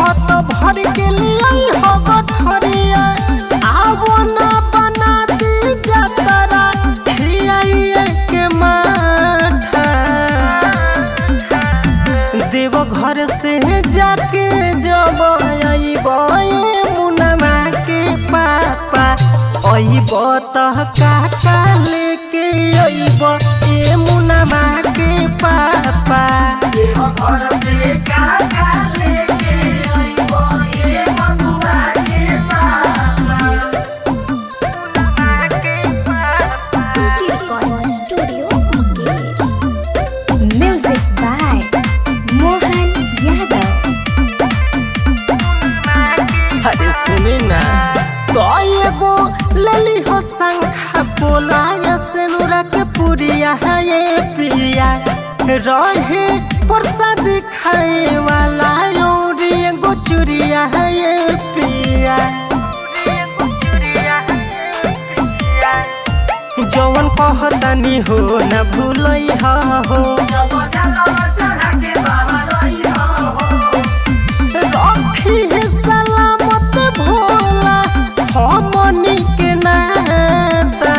हाथ भर के लिए हो गठरिया आवो ना बना दी जतरा खियाइए के माथा देव घर से जाके जब अइबे मुनमा के पापा अइब तह काका लेके अइब ए मुनमा के पापा देव घर से काका लेके अइब ए बबुआ के पापा। Music by Mohan Yadav. अरे सुनी ना तो एगो लली हो संखा बोलाया सेनुरा के पुरिया है ये पिया रहे प्रसाद खाए वाला और एगो चुरिया है ये पिया जवन कहतनी हो न भूलई हो जब जलवा चढ़ा के बाहर अइहो रखी है सलामत भोला हमनी के नाता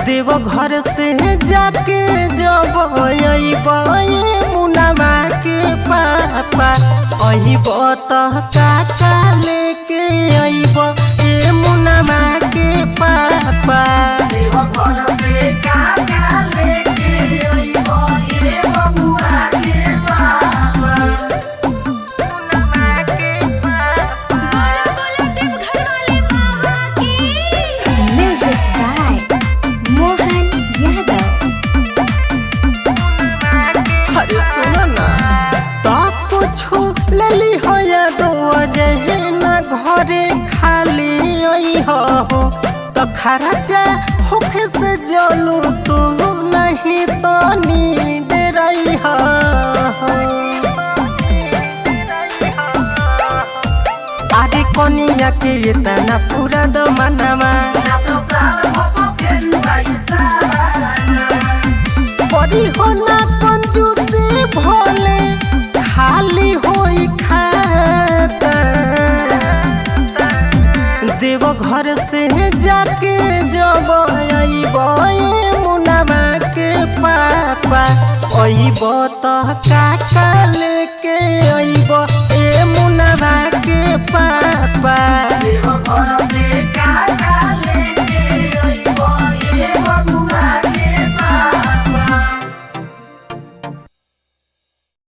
देव घर से जाके जब अइबे मुनमा के पापा अइब तह काका लेके अइब ए मुनमा के पापा देव घर से काका लेके अइब ए बबुआ के पापा। Music by Mohan Yadav. अरे सुनो ना तो कुछ लेली हो या दो जहे ना घरे खाली आई हो तो खर्चा होखे से जलू तू नहीं तो नींद रही हो अरे कनिया के इतना पूरा दमनमा ना तो साल हो फेन पैसा बड़ी हो ना कंजूसी भोले खाली होई खाता देव घर से जाके जब अइबे मुनमा के पापा अइब तह काका लेके अइब ए मुनमा के पापा देव घर